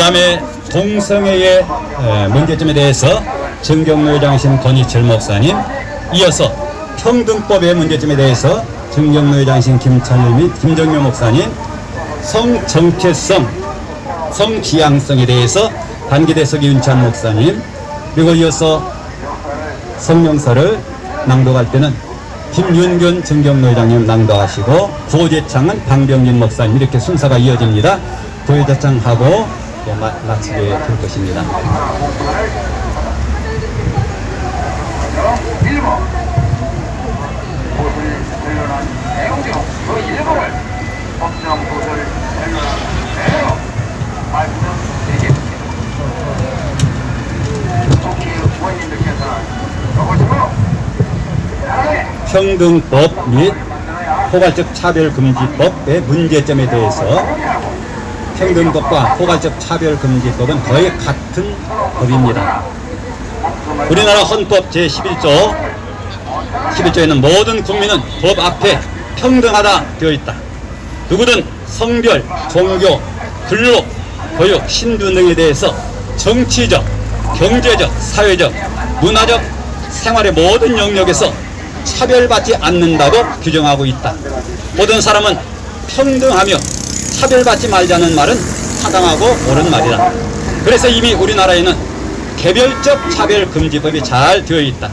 다음에 동성애의 문제점에 대해서 정경로회 장신 권희철 목사님, 이어서 평등법의 문제점에 대해서 정경로회 장신 김찬일 및 김정묘 목사님, 성정체성, 성지향성에 대해서 단기대석 이윤찬 목사님, 그리고 이어서 성명서를 낭독할 때는 김윤균 정경로회장님 낭독하시고 구호제창은 방병진 목사님, 이렇게 순서가 이어집니다. 구호제창하고 마치게 될 것입니다. 평등법 및 포괄적 차별금지법의 문제점에 대해서, 평등법과 포괄적 차별금지법은 거의 같은 법입니다. 우리나라 헌법 제11조에는 모든 국민은 법 앞에 평등하다 되어 있다. 누구든 성별, 종교, 근로, 교육, 신분 등에 대해서 정치적, 경제적, 사회적, 문화적 생활의 모든 영역에서 차별받지 않는다고 규정하고 있다. 모든 사람은 평등하며 차별받지 말자는 말은 타당하고 옳은 말이다. 그래서 이미 우리나라에는 개별적 차별금지법이 잘 되어 있다.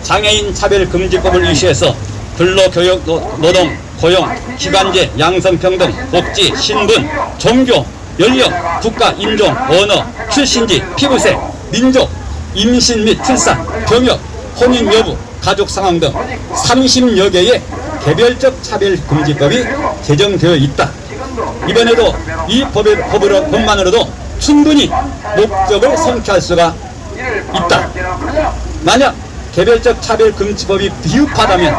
장애인 차별금지법을 위시해서 근로, 교육, 노동, 고용, 기간제, 양성평등, 복지, 신분, 종교, 연령, 국가, 인종, 언어, 출신지, 피부색, 민족, 임신 및 출산, 병역, 혼인 여부, 가족 상황 등 30여 개의 개별적 차별금지법이 제정되어 있다. 이번에도 이 법만으로도 충분히 목적을 성취할 수가 있다. 만약 개별적 차별금지법이 비흡하다면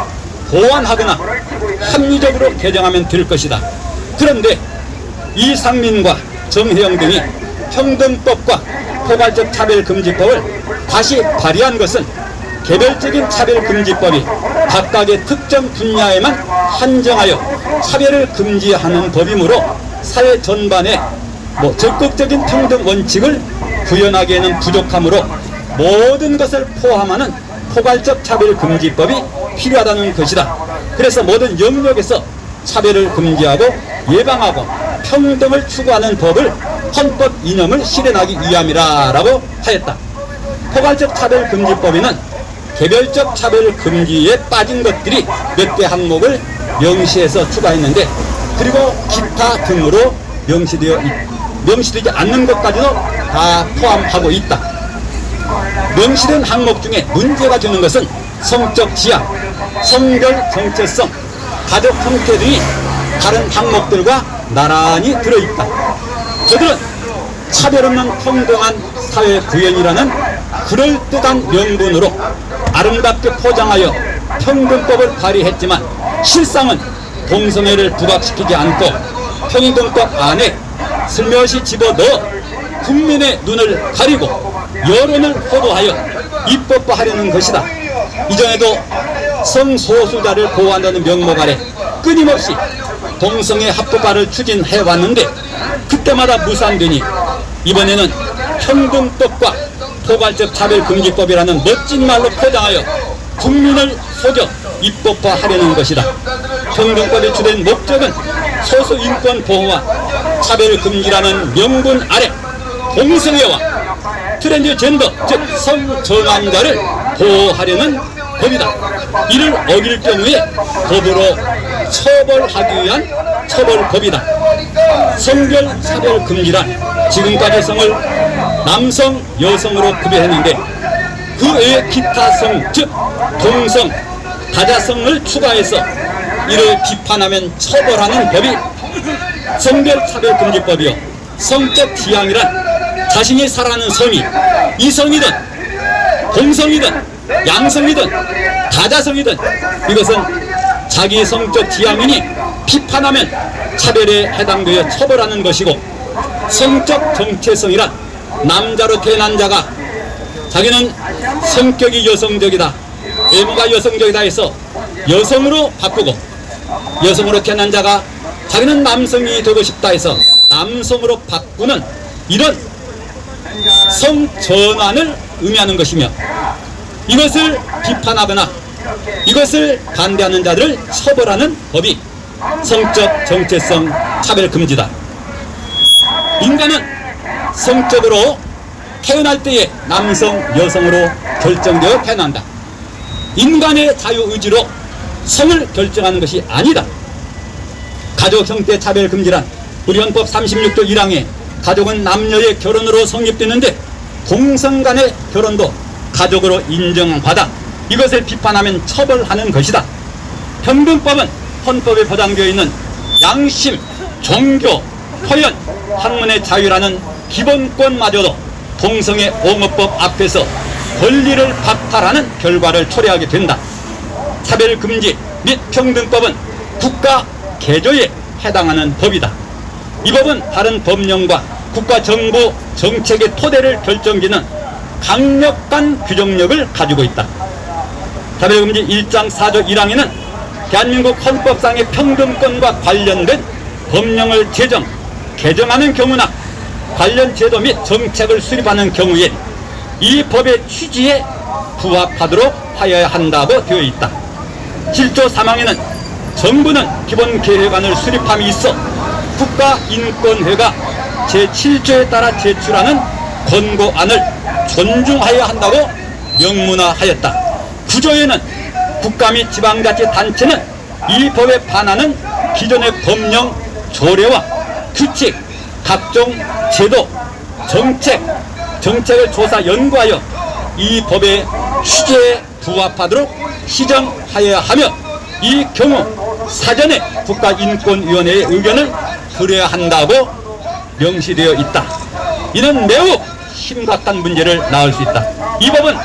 보완하거나 합리적으로 개정하면 될 것이다. 그런데 이상민과 정혜영 등이 평등법과 포괄적 차별금지법을 다시 발의한 것은 개별적인 차별금지법이 각각의 특정 분야에만 한정하여 차별을 금지하는 법이므로 사회 전반에 적극적인 평등 원칙을 구현하기에는 부족하므로 모든 것을 포함하는 포괄적 차별금지법이 필요하다는 것이다. 그래서 모든 영역에서 차별을 금지하고 예방하고 평등을 추구하는 법을 헌법 이념을 실현하기 위함이라고 하였다. 포괄적 차별금지법에는 개별적 차별금지에 빠진 것들이 몇 개 항목을 명시해서 추가했는데, 그리고 기타 등으로 명시되지 않는 것까지도 다 포함하고 있다. 명시된 항목 중에 문제가 되는 것은 성적 지향, 성별 정체성, 가족 형태 등이 다른 항목들과 나란히 들어있다. 저들은 차별 없는 평등한 사회 구현이라는 그럴듯한 명분으로 아름답게 포장하여 평등법을 발의했지만 실상은 동성애를 부각시키지 않고 평등법 안에 슬며시 집어넣어 국민의 눈을 가리고 여론을 호도하여 입법화하려는 것이다. 이전에도 성소수자를 보호한다는 명목 아래 끊임없이 동성애 합법화를 추진해왔는데 그때마다 무산되니 이번에는 평등법과 포괄적 차별금지법이라는 멋진 말로 포장하여 국민을 속여 입법화하려는 것이다. 평등법의 주된 목적은 소수 인권 보호와 차별금지라는 명분 아래 동성애와 트랜스젠더, 즉 성정환자를 보호하려는 법이다. 이를 어길 경우에 법으로 처벌하기 위한 처벌법이다. 성별 차별금지란 지금까지 성을 남성, 여성으로 구별했는데 그 외에 기타 성, 즉 동성, 다자성을 추가해서 이를 비판하면 처벌하는 법이 성별차별금지법이요. 성적 지향이란 자신이 살아가는 성이 이성이든 동성이든 양성이든 다자성이든 이것은 자기 성적 지향이니 비판하면 차별에 해당되어 처벌하는 것이고, 성적 정체성이란 남자로 태어난 자가 자기는 성격이 여성적이다, 외모가 여성적이다 해서 여성으로 바꾸고, 여성으로 태어난 자가 자기는 남성이 되고 싶다 해서 남성으로 바꾸는 이런 성전환을 의미하는 것이며, 이것을 비판하거나 이것을 반대하는 자들을 처벌하는 법이 성적 정체성 차별금지다. 인간은 성적으로 태어날 때에 남성, 여성으로 결정되어 태어난다. 인간의 자유의지로 성을 결정하는 것이 아니다. 가족 형태 차별금지란 우리 헌법 36조 1항에 가족은 남녀의 결혼으로 성립되는데 동성 간의 결혼도 가족으로 인정받아 이것을 비판하면 처벌하는 것이다. 평등법은 헌법에 보장되어 있는 양심, 종교, 표현, 학문의 자유라는 기본권마저도 동성애 옹호법 앞에서 권리를 박탈하는 결과를 초래하게 된다. 차별금지 및 평등법은 국가 개조에 해당하는 법이다. 이 법은 다른 법령과 국가 정부 정책의 토대를 결정짓는 강력한 규정력을 가지고 있다. 차별금지 1장 4조 1항에는 대한민국 헌법상의 평등권과 관련된 법령을 개정하는 경우나 관련 제도 및 정책을 수립하는 경우에 이 법의 취지에 부합하도록 하여야 한다고 되어 있다. 7조 3항에는 정부는 기본계획안을 수립함에 있어 국가인권회가 제7조에 따라 제출하는 권고안을 존중하여야 한다고 명문화하였다. 9조에는 국가 및 지방자치단체는 이 법에 반하는 기존의 법령, 조례와 규칙, 각종 제도, 정책을 조사 연구하여 이 법의 취지에 부합하도록 시정하여야 하며, 이 경우 사전에 국가인권위원회의 의견을 들어야 한다고 명시되어 있다. 이는 매우 심각한 문제를 낳을 수 있다. 이 법은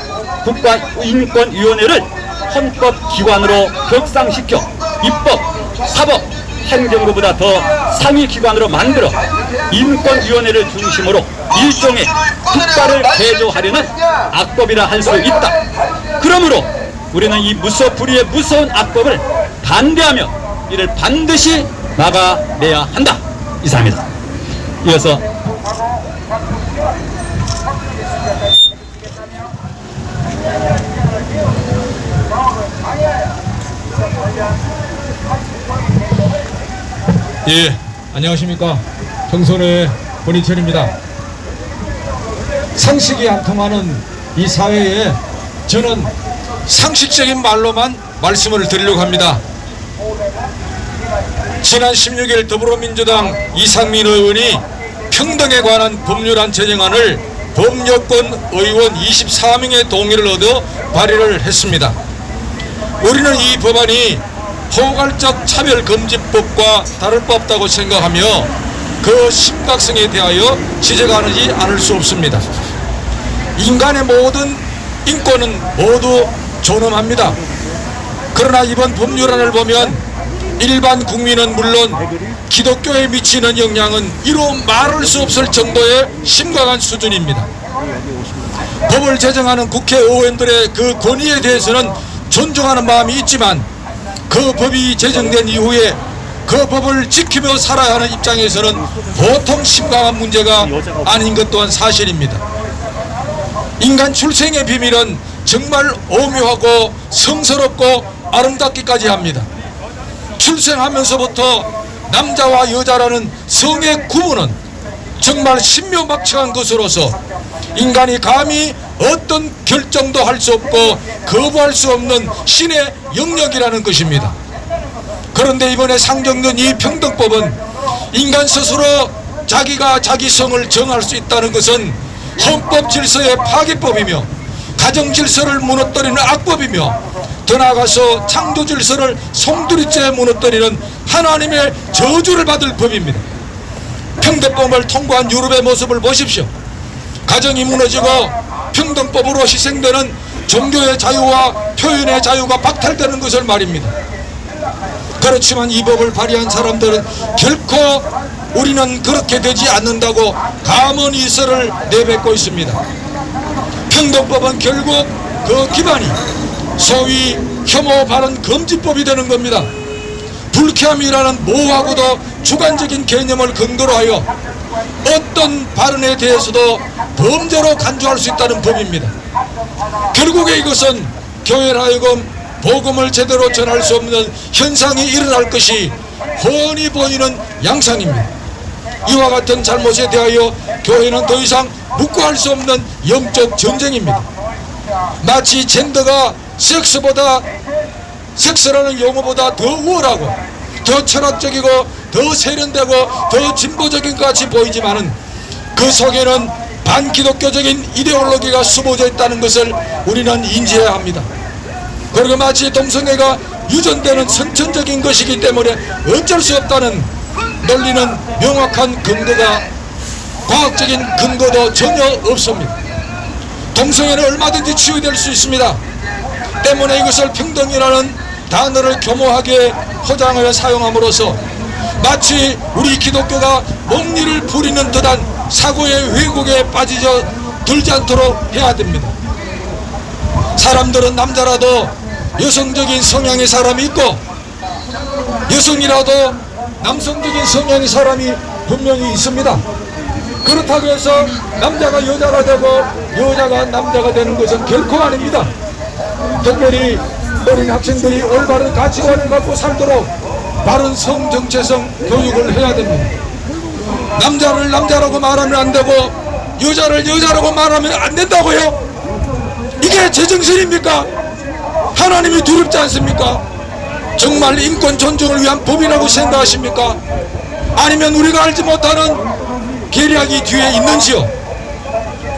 국가인권위원회를 헌법기관으로 격상시켜 입법, 사법, 행정부보다 더 상위 기관으로 만들어 인권위원회를 중심으로 일종의 국가를 개조하려는 악법이라 할 수 있다. 그러므로 우리는 이 무소불위의 무서운 악법을 반대하며 이를 반드시 막아내야 한다. 이상입니다. 이어서 예, 안녕하십니까. 경손의 권인철입니다. 상식이 안 통하는 이 사회에 저는 상식적인 말로만 말씀을 드리려고 합니다. 지난 16일 더불어민주당 이상민 의원이 평등에 관한 법률안 제정안을 범여권 의원 24명의 동의를 얻어 발의를 했습니다. 우리는 이 법안이 포괄적 차별금지법과 다를 바 없다고 생각하며 그 심각성에 대하여 지적하지 않을 수 없습니다. 인간의 모든 인권은 모두 존엄합니다. 그러나 이번 법률안을 보면 일반 국민은 물론 기독교에 미치는 영향은 이루 말할 수 없을 정도의 심각한 수준입니다. 법을 제정하는 국회의원들의 그 권위에 대해서는 존중하는 마음이 있지만 그 법이 제정된 이후에 그 법을 지키며 살아야 하는 입장에서는 보통 심각한 문제가 아닌 것 또한 사실입니다. 인간 출생의 비밀은 정말 오묘하고 성스럽고 아름답기까지 합니다. 출생하면서부터 남자와 여자라는 성의 구분은 정말 신묘막측한 것으로서 인간이 감히 어떤 결정도 할 수 없고 거부할 수 없는 신의 영역이라는 것입니다. 그런데 이번에 상정된 이 평등법은 인간 스스로 자기가 자기 성을 정할 수 있다는 것은 헌법 질서의 파기법이며 가정 질서를 무너뜨리는 악법이며 더 나아가서 창조 질서를 송두리째 무너뜨리는 하나님의 저주를 받을 법입니다. 평등법을 통과한 유럽의 모습을 보십시오. 가정이 무너지고 평등법으로 희생되는 종교의 자유와 표현의 자유가 박탈되는 것을 말입니다. 그렇지만 이 법을 발의한 사람들은 결코 우리는 그렇게 되지 않는다고 가문이설을 내뱉고 있습니다. 평등법은 결국 그 기반이 소위 혐오 발언 금지법이 되는 겁니다. 불쾌함이라는 모호하고도 주관적인 개념을 근거로 하여 어떤 발언에 대해서도 범죄로 간주할 수 있다는 법입니다. 결국에 이것은 교회로 하여금 복음을 제대로 전할 수 없는 현상이 일어날 것이 훤히 보이는 양상입니다. 이와 같은 잘못에 대하여 교회는 더 이상 묵과할 수 없는 영적 전쟁입니다. 마치 젠더가 섹스라는 용어보다 더 우월하고 더 철학적이고 더 세련되고 더 진보적인 것 같이 보이지만은 그 속에는 반기독교적인 이데올로기가 숨어져 있다는 것을 우리는 인지해야 합니다. 그리고 마치 동성애가 유전되는 선천적인 것이기 때문에 어쩔 수 없다는 논리는 명확한 근거가 과학적인 근거도 전혀 없습니다. 동성애는 얼마든지 치유될 수 있습니다. 때문에 이것을 평등이라는 단어를 교모하게 포장하여 사용함으로써 마치 우리 기독교가 목리를 부리는 듯한 사고의 왜곡에 빠지져 들지 않도록 해야 됩니다. 사람들은 남자라도 여성적인 성향의 사람이 있고 여성이라도 남성적인 성향의 사람이 분명히 있습니다. 그렇다고 해서 남자가 여자가 되고 여자가 남자가 되는 것은 결코 아닙니다. 특별히 어린 학생들이 올바른 가치관을 갖고 살도록 바른 성정체성 교육을 해야 됩니다. 남자를 남자라고 말하면 안 되고 여자를 여자라고 말하면 안 된다고요? 이게 제정신입니까? 하나님이 두렵지 않습니까? 정말 인권 존중을 위한 법이라고 생각하십니까? 아니면 우리가 알지 못하는 계략이 뒤에 있는지요?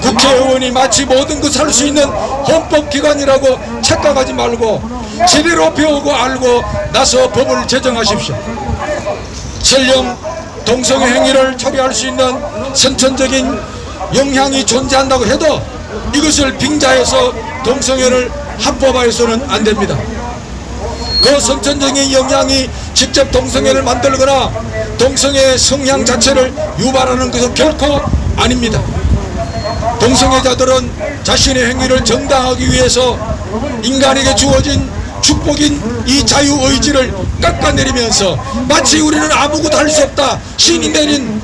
국회의원이 마치 모든 것을 할 수 있는 헌법기관이라고 착각하지 말고 제대로 배우고 알고 나서 법을 제정하십시오. 설령 동성애 행위를 처리할 수 있는 선천적인 영향이 존재한다고 해도 이것을 빙자해서 동성애를 합법화해서는 안 됩니다. 그 선천적인 영향이 직접 동성애를 만들거나 동성애 성향 자체를 유발하는 것은 결코 아닙니다. 동성애자들은 자신의 행위를 정당하기 위해서 인간에게 주어진 축복인 이 자유의지를 깎아내리면서 마치 우리는 아무것도 할 수 없다, 신이 내린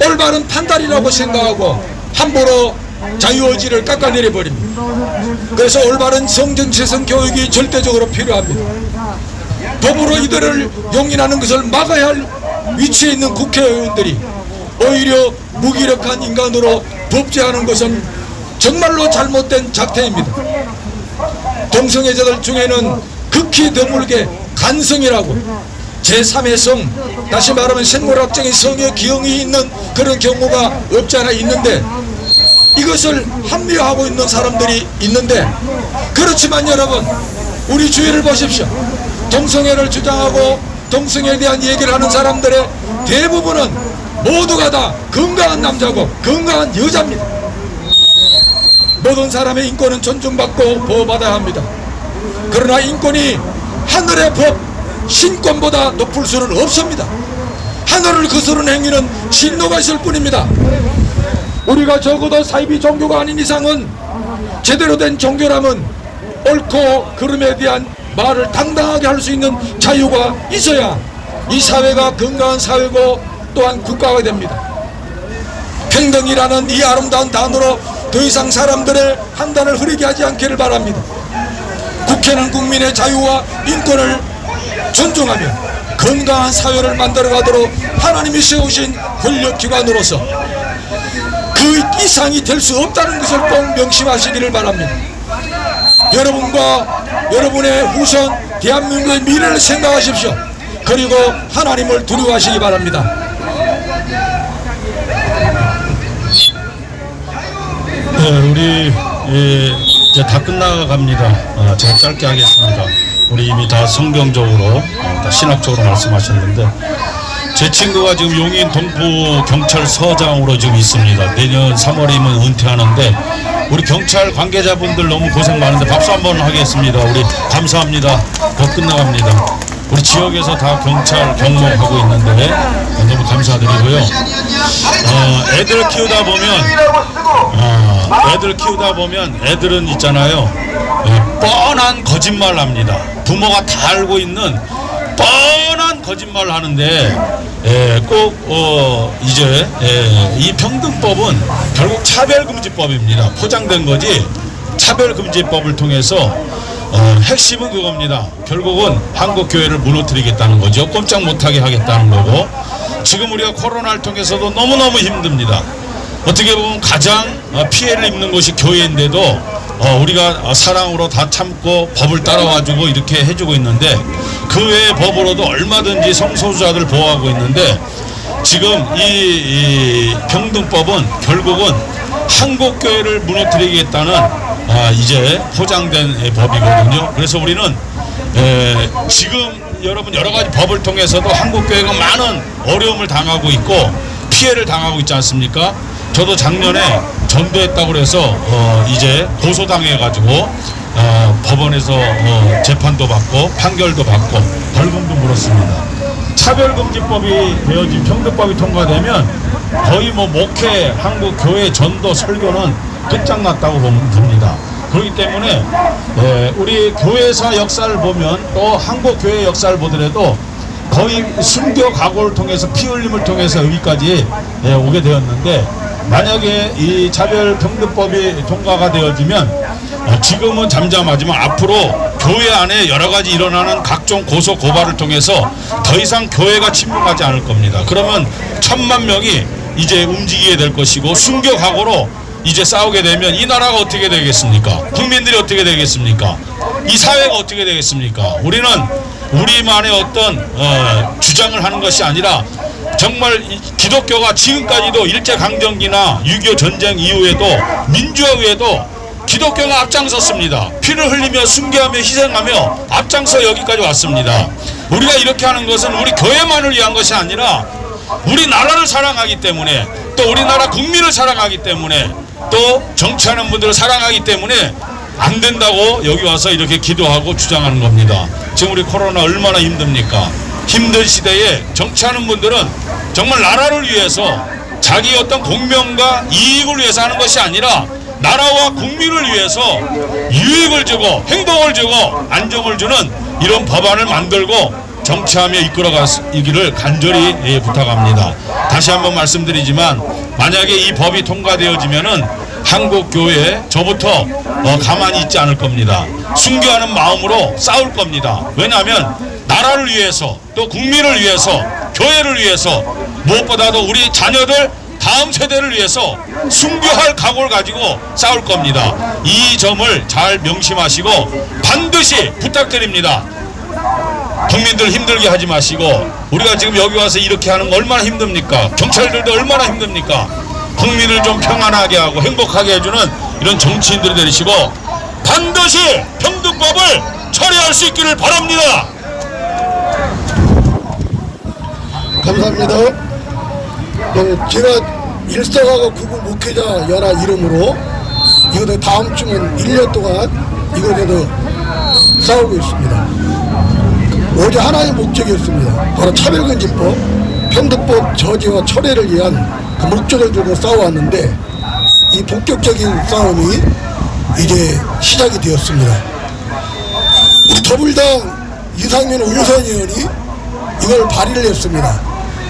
올바른 판단이라고 생각하고 함부로 자유의지를 깎아내려버립니다. 그래서 올바른 성정체성 교육이 절대적으로 필요합니다. 법으로 이들을 용인하는 것을 막아야 할 위치에 있는 국회의원들이 오히려 무기력한 인간으로 법제하는 것은 정말로 잘못된 작태입니다. 동성애자들 중에는 극히 드물게 간성이라고 제3의 성, 다시 말하면 생물학적인 성의 기형이 있는 그런 경우가 없지 않아 있는데 이것을 합리화하고 있는 사람들이 있는데, 그렇지만 여러분 우리 주위를 보십시오. 동성애를 주장하고 동성애에 대한 얘기를 하는 사람들의 대부분은 모두가 다 건강한 남자고 건강한 여자입니다. 모든 사람의 인권은 존중받고 보호받아야 합니다. 그러나 인권이 하늘의 법, 신권보다 높을 수는 없습니다. 하늘을 거스르는 행위는 진노가 있을 뿐입니다. 우리가 적어도 사이비 종교가 아닌 이상은 제대로 된 종교라면 옳고 그름에 대한 말을 당당하게 할 수 있는 자유가 있어야 이 사회가 건강한 사회고 또한 국가가 됩니다. 평등이라는 이 아름다운 단어로 더 이상 사람들의 판단을 흐리게 하지 않기를 바랍니다. 국회는 국민의 자유와 인권을 존중하며 건강한 사회를 만들어가도록 하나님이 세우신 권력기관으로서 그 이상이 될 수 없다는 것을 꼭 명심하시기를 바랍니다. 여러분과 여러분의 후손 대한민국의 미래를 생각하십시오. 그리고 하나님을 두려워하시기 바랍니다. 네, 우리 이제 다 끝나갑니다. 제가 짧게 하겠습니다. 우리 이미 다 성경적으로 다 신학적으로 말씀하셨는데 제 친구가 지금 용인 동부 경찰서장으로 지금 있습니다. 내년 3월이면 은퇴하는데 우리 경찰 관계자분들 너무 고생 많은데 박수 한번 하겠습니다. 우리 감사합니다. 곧 끝나갑니다. 우리 지역에서 다 경찰 경무하고 있는데 너무 감사드리고요. 애들 키우다 보면 애들은 있잖아요. 뻔한 거짓말 합니다. 부모가 다 알고 있는 뻔한 거짓말을 하는데 꼭 이제 이 평등법은 결국 차별금지법입니다. 포장된 거지 차별금지법을 통해서 핵심은 그겁니다. 결국은 한국교회를 무너뜨리겠다는 거죠. 꼼짝 못하게 하겠다는 거고, 지금 우리가 코로나를 통해서도 너무너무 힘듭니다. 어떻게 보면 가장 피해를 입는 것이 교회인데도 우리가 사랑으로 다 참고 법을 따라와주고 이렇게 해주고 있는데, 그 외의 법으로도 얼마든지 성소수자들 보호하고 있는데, 지금 이 평등법은 결국은 한국교회를 무너뜨리겠다는 이제 포장된 법이거든요. 그래서 우리는 지금 여러분 여러 가지 법을 통해서도 한국교회가 많은 어려움을 당하고 있고 피해를 당하고 있지 않습니까? 저도 작년에 전도했다고 그래서 이제 고소당해가지고 법원에서 재판도 받고 판결도 받고 벌금도 물었습니다. 차별금지법이 되어진 평등법이 통과되면 거의 뭐 목회, 한국 교회 전도 설교는 끝장났다고 봅니다. 그렇기 때문에 우리 교회사 역사를 보면 또 한국 교회 역사를 보더라도 거의 순교 각오를 통해서 피 흘림을 통해서 여기까지 오게 되었는데, 만약에 이 차별평등법이 통과가 되어지면 지금은 잠잠하지만 앞으로 교회 안에 여러 가지 일어나는 각종 고소 고발을 통해서 더 이상 교회가 침묵하지 않을 겁니다. 그러면 1000만 명이 이제 움직이게 될 것이고, 순교 각오로 이제 싸우게 되면 이 나라가 어떻게 되겠습니까? 국민들이 어떻게 되겠습니까? 이 사회가 어떻게 되겠습니까? 우리는 우리만의 어떤 주장을 하는 것이 아니라 정말 기독교가 지금까지도 일제강점기나 6.25 전쟁 이후에도 민주화 후에도 기독교가 앞장섰습니다. 피를 흘리며 순교하며 희생하며 앞장서 여기까지 왔습니다. 우리가 이렇게 하는 것은 우리 교회만을 위한 것이 아니라 우리나라를 사랑하기 때문에, 또 우리나라 국민을 사랑하기 때문에, 또 정치하는 분들을 사랑하기 때문에 안 된다고 여기 와서 이렇게 기도하고 주장하는 겁니다. 지금 우리 코로나 얼마나 힘듭니까? 힘든 시대에 정치하는 분들은 정말 나라를 위해서 자기 어떤 공명과 이익을 위해서 하는 것이 아니라 나라와 국민을 위해서 유익을 주고 행복을 주고 안정을 주는 이런 법안을 만들고 정치하며 이끌어가기를 간절히 부탁합니다. 다시 한번 말씀드리지만, 만약에 이 법이 통과되어지면은 한국교회 저부터 가만히 있지 않을 겁니다. 순교하는 마음으로 싸울 겁니다. 왜냐하면 나라를 위해서, 또 국민을 위해서, 교회를 위해서, 무엇보다도 우리 자녀들 다음 세대를 위해서 순교할 각오를 가지고 싸울 겁니다. 이 점을 잘 명심하시고 반드시 부탁드립니다. 국민들 힘들게 하지 마시고, 우리가 지금 여기 와서 이렇게 하는 거 얼마나 힘듭니까? 경찰들도 얼마나 힘듭니까? 국민을 좀 평안하게 하고 행복하게 해주는 이런 정치인들이 되시고 반드시 평등법을 처리할 수 있기를 바랍니다. 감사합니다. 제가 일사과가 구국 목회자 연합 이름으로 이것도 다음 주면 1년 동안 이것에도 싸우고 있습니다. 오직 하나의 목적이었습니다. 바로 차별금지법, 평등법 저지와 철회를 위한 그 목적을 두고 싸워왔는데, 이 본격적인 싸움이 이제 시작이 되었습니다. 우리 더불당 이상민 오유선 의원이 이걸 발의를 했습니다.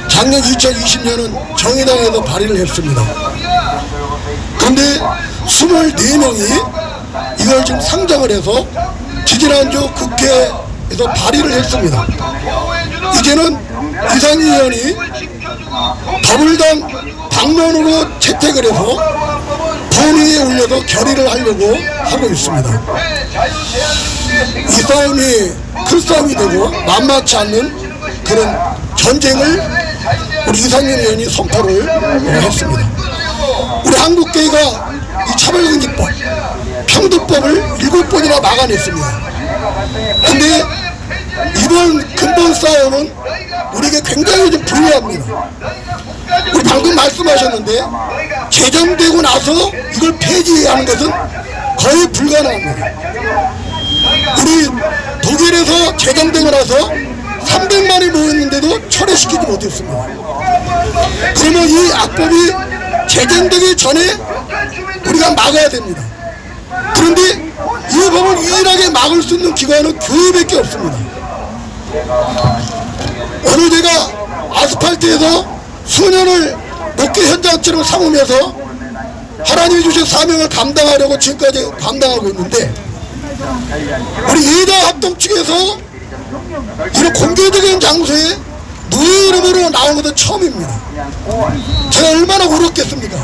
작년 2020년은 정의당에서 발의를 했습니다. 그런데 24명이 이걸 지금 상정을 해서 지지난주 국회에서 발의를 했습니다. 이제는 이상민 의원이 더불당 당론으로 채택을 해서 본회의에 올려서 결의를 하려고 하고 있습니다. 이 싸움이 큰 싸움이 되고 만만치 않는 그런 전쟁을 우리 이상민 의원이 선포를 했습니다. 우리 한국교회가 이 차별금지법, 평등법을 7번이나 막아냈습니다. 근데 이번 근본 싸움은 우리에게 굉장히 좀 불리합니다. 우리 방금 말씀하셨는데, 제정되고 나서 이걸 폐지하는 것은 거의 불가능합니다. 우리 독일에서 제정되고 나서 300만이 모였는데도 철회시키지 못했습니다. 그러면 이 악법이 제정되기 전에 우리가 막아야 됩니다. 그런데 이 법을 유일하게 막을 수 있는 기관은 교회밖에 없습니다. 오늘 제가 아스팔트에서 수년을 목회 현장처럼 삼으면서 하나님이 주신 사명을 감당하려고 지금까지 감당하고 있는데, 우리 예다 합동 측에서 이런 공개적인 장소에 노예 이름으로 나온 것은 처음입니다. 제가 얼마나 울었겠습니까?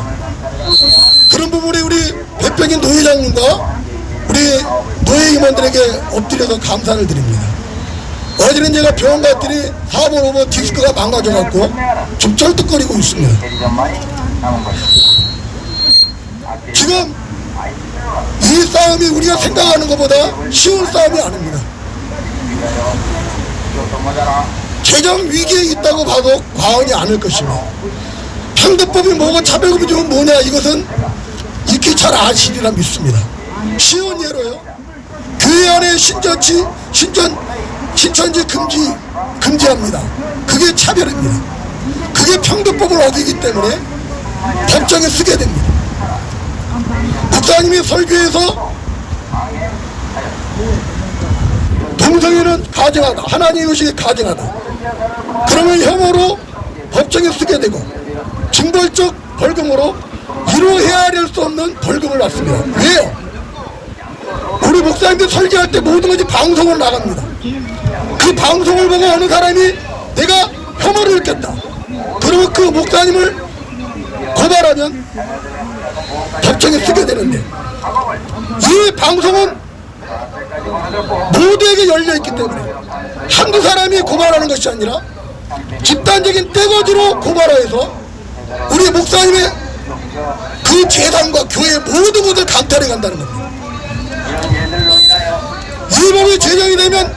그런 부분에 우리 백병인 노회장님과 우리 노예 임원들에게 엎드려서 감사를 드립니다. 어제는 제가 병원 갔더니 4번 5번 디스크가 망가져갖고 좀 쩔뚝거리고 있습니다. 지금 이 싸움이 우리가 생각하는 것보다 쉬운 싸움이 아닙니다. 재정 위기에 있다고 봐도 과언이 아닐 것입니다. 편법이 뭐고 차별금이 좀 뭐냐, 이것은 익히 잘 아시리라 믿습니다. 쉬운 예로요, 교회 안에 신천지 금지합니다. 그게 차별입니다. 그게 평등법을 어기기 때문에 법정에 쓰게 됩니다. 목사님이 설교에서 동성애는 가증하다, 하나님의 의식이 가증하다, 그러면 혐오로 법정에 쓰게 되고 징벌적 벌금으로 이루 헤아릴 수 없는 벌금을 받습니다. 왜요? 우리 목사님들 설교할 때 모든 것이 방송으로 나갑니다. 그 방송을 보고 어느 사람이 내가 혐오를 느꼈다, 그러면 그 목사님을 고발하면 법정에 쓰게 되는데, 이 방송은 모두에게 열려있기 때문에 한두 사람이 고발하는 것이 아니라 집단적인 떼거지로 고발해서 우리 목사님의 그 재산과 교회의 모든 것을 강탈해 간다는 겁니다. 이 법이 제정이 되면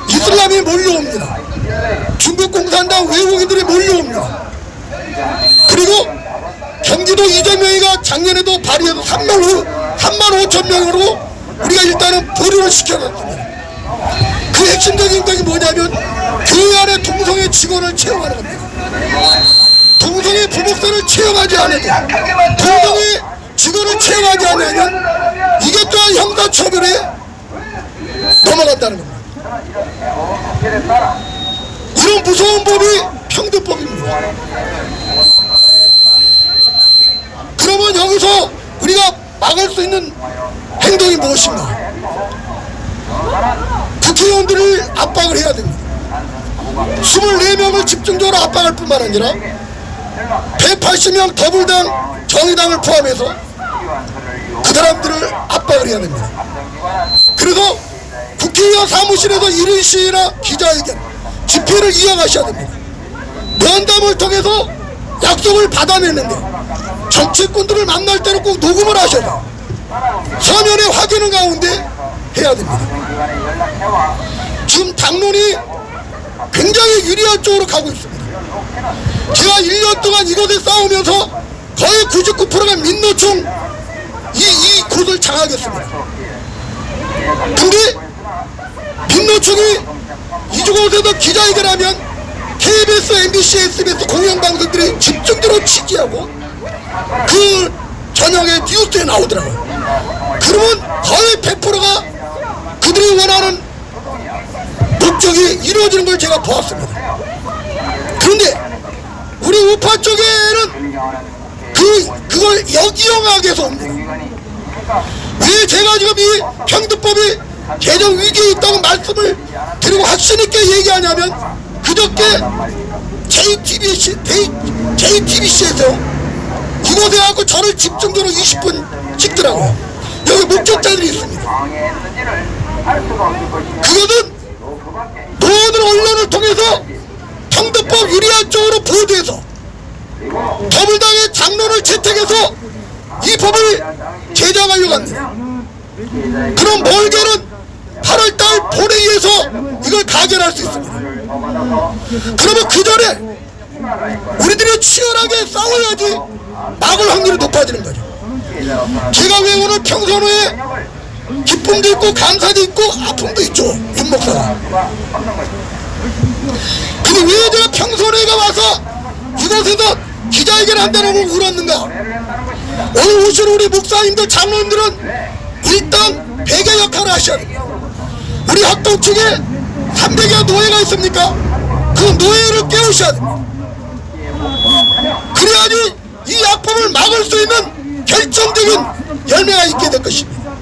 이슬람이 몰려옵니다. 중국 공산당 외국인들이 몰려옵니다. 그리고 경기도 이재명이가 작년에도 발의해서 3만 5천 명으로 우리가 일단은 보류를 시켜놨습니다. 그 핵심적인 것이 뭐냐면 교회 안에 동성애 직원을 채용하는 겁니다. 동성애 부목사를 채용하지 않아도, 동성애 직원을 채용하지 않으면 이게 또한 형사처벌에 넘어간다는 겁니다. 이런 무서운 법이 평등법입니다. 그러면 여기서 우리가 막을 수 있는 행동이 무엇인가? 국회의원들을 압박을 해야 됩니다. 24명을 집중적으로 압박할 뿐만 아니라 180명 더불당 정의당을 포함해서 그 사람들을 압박을 해야 됩니다. 그래서 국회의원 사무실에서 이른 시위나 기자회견, 집회를 이어가셔야 됩니다. 면담을 통해서 약속을 받아내는데 정치꾼들을 만날 때는 꼭 녹음을 하셔서 서면에 확인한 가운데 해야 됩니다. 지금 당론이 굉장히 유리한 쪽으로 가고 있습니다. 제가 1년 동안 이곳에 싸우면서 거의 99%가 민노총 이 곳을 장악했습니다. 근데 민노총이 이곳에서 기자회견하면 KBS, MBC, SBS 공영방송들이 집중적으로 취재하고 그 저녁에 뉴스에 나오더라고요. 그러면 거의 100%가 그들이 원하는 목적이 이루어지는 걸 제가 보았습니다. 그런데 우리 우파 쪽에는 그걸 역이용하게 해서 옵니다. 왜 제가 지금 이 평등법이 개정 위기에 있다고 말씀을 드리고 확신 있게 얘기하냐면, 그저께 JTBC에서 이곳에 와서 저를 집중적으로 20분 찍더라고요. 여기 목격자들이 있습니다. 그것은 모든 언론을 통해서 평등법 유리한 쪽으로 보도해서 더불당의 장로를 채택해서 이 법을 제정하려고 합니다. 그럼 멀게는 8월달 본회의에서 이걸 가결할 수 있습니다. 그러면 그 전에 우리들이 치열하게 싸워야지 막을 확률이 높아지는 거죠. 제가 왜 오늘 평선호에 기쁨도 있고 감사도 있고 아픔도 있죠, 윤 목사가. 근데 왜 제가 평선호에가 와서 이곳에서 기자회견을 한다는 걸 울었는가? 오늘 오신 우리 목사님들, 장로님들은 일당 100의 역할을 하셔야 됩니다. 우리 합동 측에 300여 노예가 있습니까? 그 노예를 깨우셔야 됩니다. 그래야지 이 약법을 막을 수 있는 결정적인 열매가 있게 될 것입니다.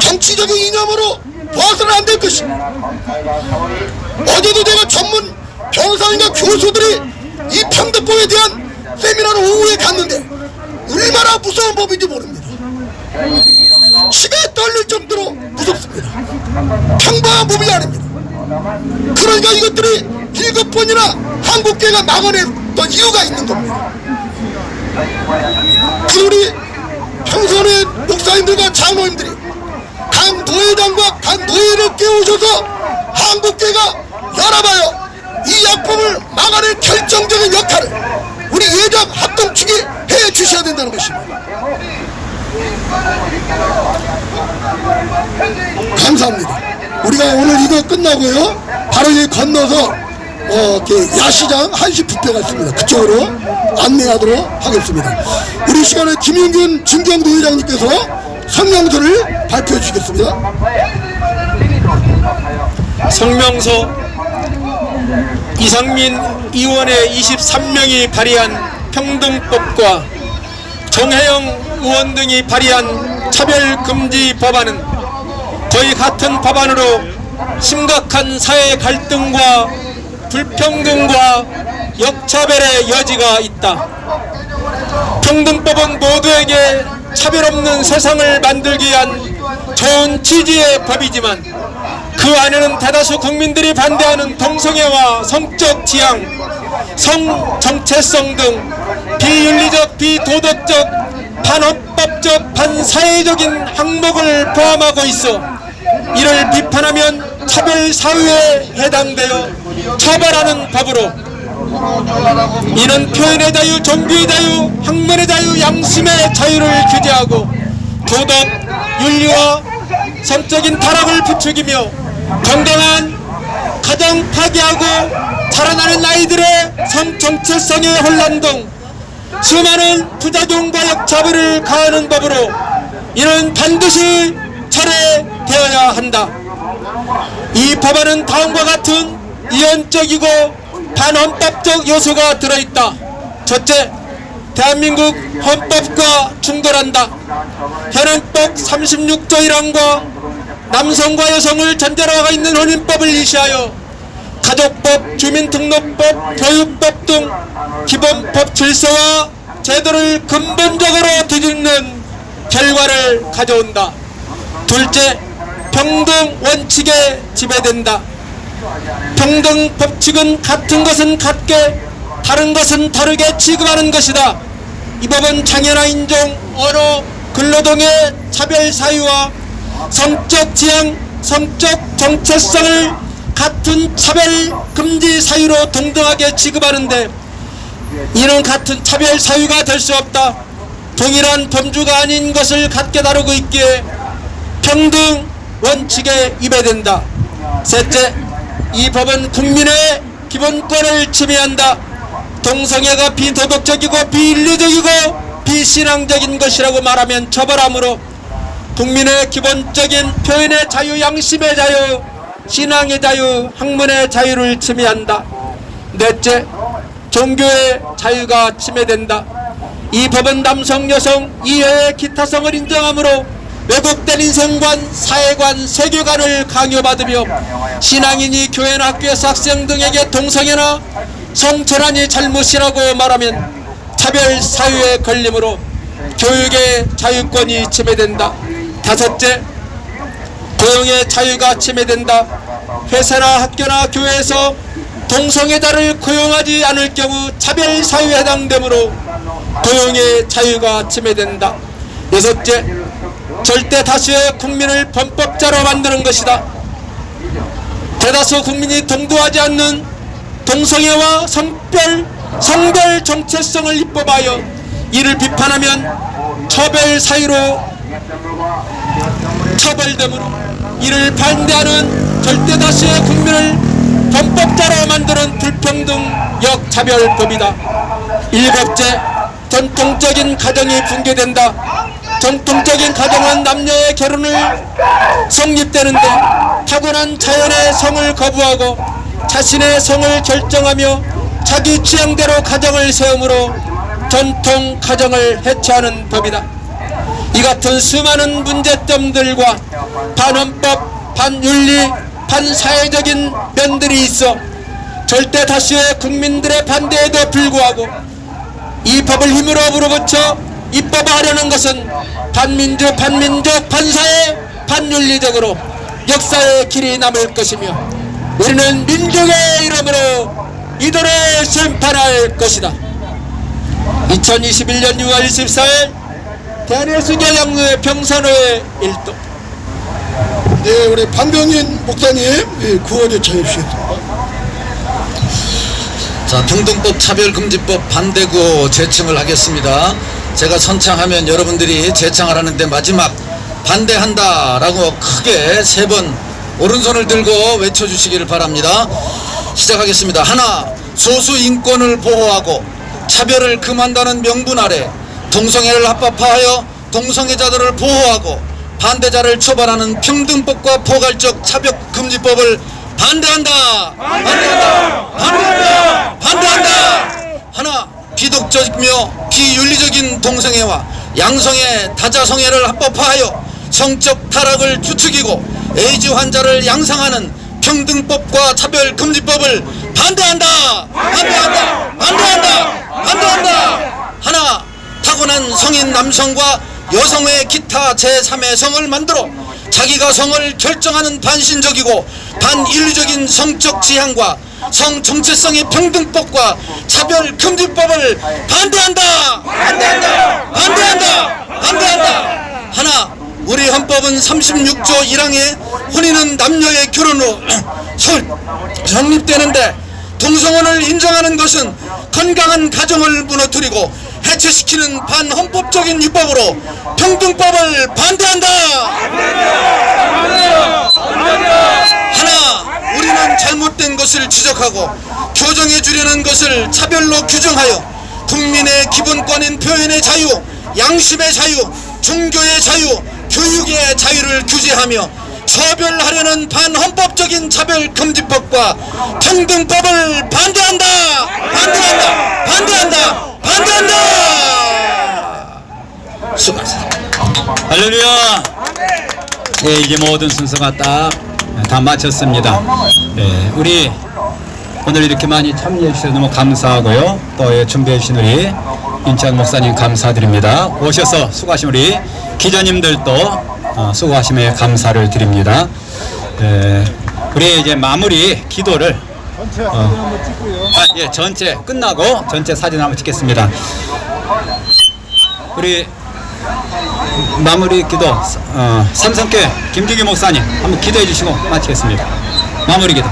정치적인 이념으로 봐서는 안 될 것입니다. 어제도 내가 전문 변호사님과 교수들이 이 평등법에 대한 세미나를 오후에 갔는데 얼마나 무서운 법인지 모릅니다. 치가 떨릴 정도로 무섭습니다. 평범한 법이 아닙니다. 그러니까 이것들이 7번이나 한국계가 막아냈던 이유가 있는 겁니다. 우리 평선의 목사님들과 장로님들이 각 노회장과 각 노회를 깨우셔서 한국계가 열어봐요. 이 약법을 막아낼 결정적인 역할을 우리 예장 합동측이 해주셔야 된다는 것입니다. 감사합니다. 우리가 오늘 이거 끝나고요 바로 여기 건너서 야시장 한시 뷔페가 있습니다. 그쪽으로 안내하도록 하겠습니다. 우리 시간에 김윤균 진경도 회장님께서 성명서를 발표해 주시겠습니다. 성명서 이상민 의원의 23명이 발의한 평등법과 정혜영 의원 등이 발의한 차별금지 법안은 거의 같은 법안으로 심각한 사회 갈등과 불평등과 역차별의 여지가 있다. 평등법은 모두에게 차별 없는 세상을 만들기 위한 좋은 취지의 법이지만 그 안에는 대다수 국민들이 반대하는 동성애와 성적 지향, 성 정체성 등 비윤리적, 비도덕적, 반헌법적, 반사회적인 항목을 포함하고 있어 이를 비판하면 차별 사유에 해당되어 처벌하는 법으로 이는 표현의 자유, 종교의 자유, 학문의 자유, 양심의 자유를 규제하고 도덕, 윤리와 성적인 타락을 부추기며 건강한 가정 파괴하고 자라나는 아이들의 성 정체성의 혼란 등 수많은 부작용과 역차별을 가하는 법으로 이는 반드시 철회되어야 한다. 이 법안은 다음과 같은 이원적이고 반헌법적 요소가 들어있다. 첫째, 대한민국 헌법과 충돌한다. 현행법 36조 1항과 남성과 여성을 전제로 하고 있는 혼인법을 이시하여 가족법, 주민등록법, 교육법 등 기본법 질서와 제도를 근본적으로 뒤집는 결과를 가져온다. 둘째, 평등 원칙에 지배된다. 평등 법칙은 같은 것은 같게, 다른 것은 다르게 취급하는 것이다. 이 법은 장애나 인종, 언어, 근로등의 차별 사유와 성적 지향, 성적 정체성을 같은 차별 금지 사유로 동등하게 취급하는데 이는 같은 차별 사유가 될 수 없다. 동일한 범주가 아닌 것을 같게 다루고 있기에 평등 원칙에 위배된다. 셋째, 이 법은 국민의 기본권을 침해한다. 동성애가 비도덕적이고 비인류적이고 비신앙적인 것이라고 말하면 처벌하므로 국민의 기본적인 표현의 자유, 양심의 자유, 신앙의 자유, 학문의 자유를 침해한다. 넷째, 종교의 자유가 침해된다. 이 법은 남성, 여성, 이해의 기타성을 인정하므로 왜곡된 인생관, 사회관, 세계관을 강요받으며 신앙인이 교회나 학교에서 학생 등에게 동성애나 성전환이 잘못이라고 말하면 차별 사유에 걸리므로 교육의 자유권이 침해된다. 다섯째, 고용의 자유가 침해된다. 회사나 학교나 교회에서 동성애자를 고용하지 않을 경우 차별 사유에 해당되므로 고용의 자유가 침해된다. 여섯째, 절대 다수의 국민을 범법자로 만드는 것이다. 대다수 국민이 동조하지 않는 동성애와 성별 정체성을 입법하여 이를 비판하면 처벌 사유로 처벌되므로 이를 반대하는 절대 다수의 국민을 범법자로 만드는 불평등 역차별법이다. 일곱째, 전통적인 가정이 붕괴된다. 정통적인 가정은 남녀의 결혼을 성립되는데 타고난 자연의 성을 거부하고 자신의 성을 결정하며 자기 취향대로 가정을 세우므로 전통 가정을 해체하는 법이다. 이 같은 수많은 문제점들과 반헌법, 반윤리, 반사회적인 면들이 있어 절대 다수의 국민들의 반대에도 불구하고 이 법을 힘으로 불어붙여 입법화하려는 것은 반민주, 반민족, 반사회, 반윤리적으로 역사의 길이 남을 것이며 우리는 민족의 이름으로 이들을 심판할 것이다. 2021년 6월 24일 대한예수교 장로회 평산호회 일동. 네, 우리 반병인 목사님 구원 요청해 주시겠습니다. 자, 평등법 차별금지법 반대구 제청을 하겠습니다. 제가 선창하면 여러분들이 제청을 하는데 마지막 반대한다 라고 크게 3번 오른손을 들고 외쳐주시기를 바랍니다. 시작하겠습니다. 하나, 소수 인권을 보호하고 차별을 금한다는 명분 아래 동성애를 합법화하여 동성애자들을 보호하고 반대자를 처벌하는 평등법과 포괄적 차별금지법을 반대한다. 반대한다. 반대한다. 반대한다. 하나, 비독적이며 비윤리적인 동성애와 양성애, 다자성애를 합법화하여 성적 타락을 부추기고 에이즈 환자를 양상하는 평등법과 차별금지법을 반대한다. 반대한다. 반대한다. 반대한다. 하나, 타고난 성인 남성과 여성의 기타 제3의 성을 만들어 자기가 성을 결정하는 반신적이고 반인류적인 성적 지향과 성 정체성의 평등법과 차별금지법을 반대한다. 반대한다. 반대한다. 반대한다. 하나, 우리 헌법은 36조 1항에 혼인은 남녀의 결혼으로 성립되는데 동성혼을 인정하는 것은 건강한 가정을 무너뜨리고 해체시키는 반헌법적인 입법으로 평등법을 반대한다. 하나, 우리는 잘못된 것을 지적하고 교정해 주려는 것을 차별로 규정하여 국민의 기본권인 표현의 자유, 양심의 자유, 종교의 자유, 교육의 자유를 규제하며 처벌하려는 반헌법적인 차별금지법과 평등법을 반대한다. 반대한다. 반대한다. 반대한다. 수고하셨습니다. 할렐루야. 네, 이제 모든 순서가 다 마쳤습니다. 네, 우리 오늘 이렇게 많이 참여해 주셔서 너무 감사하고요. 또 준비해 주신 우리 윤찬 목사님 감사드립니다. 오셔서 수고하신 우리 기자님들도 수고하심에 감사를 드립니다. 우리 이제 마무리 기도를 예, 전체 끝나고 전체 사진 한번 찍겠습니다. 우리 마무리 기도 삼성교회 김주기 목사님 한번 기도해 주시고 마치겠습니다. 마무리 기도.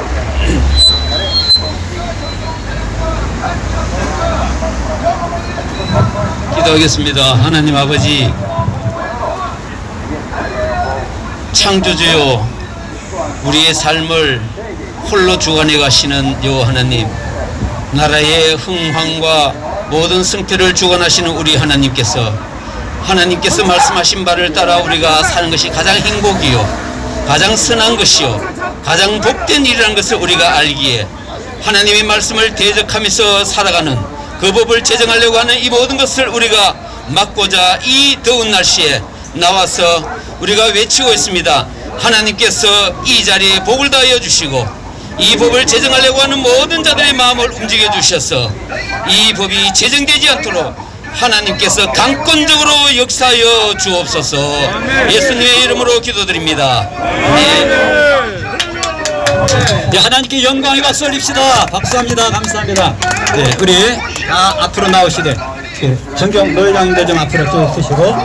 기도하겠습니다. 하나님 아버지, 창조주요, 우리의 삶을 홀로 주관해 가시는 여 하나님, 나라의 흥황과 모든 승패를 주관하시는 우리 하나님께서 말씀하신 바를 따라 우리가 사는 것이 가장 행복이요, 가장 선한 것이요, 가장 복된 일이라는 것을 우리가 알기에 하나님의 말씀을 대적하면서 살아가는 그 법을 제정하려고 하는 이 모든 것을 우리가 막고자 이 더운 날씨에 나와서 우리가 외치고 있습니다. 하나님께서 이 자리에 복을 다하여 주시고 이 법을 제정하려고 하는 모든 자들의 마음을 움직여 주셔서 이 법이 제정되지 않도록 하나님께서 강권적으로 역사하여 주옵소서. 예수님의 이름으로 기도드립니다. 네, 하나님께 영광의 박수 올립시다. 박수합니다. 감사합니다. 네, 우리 다 앞으로 나오시되 성경 노회장님들 좀 앞으로 쭉 쓰시고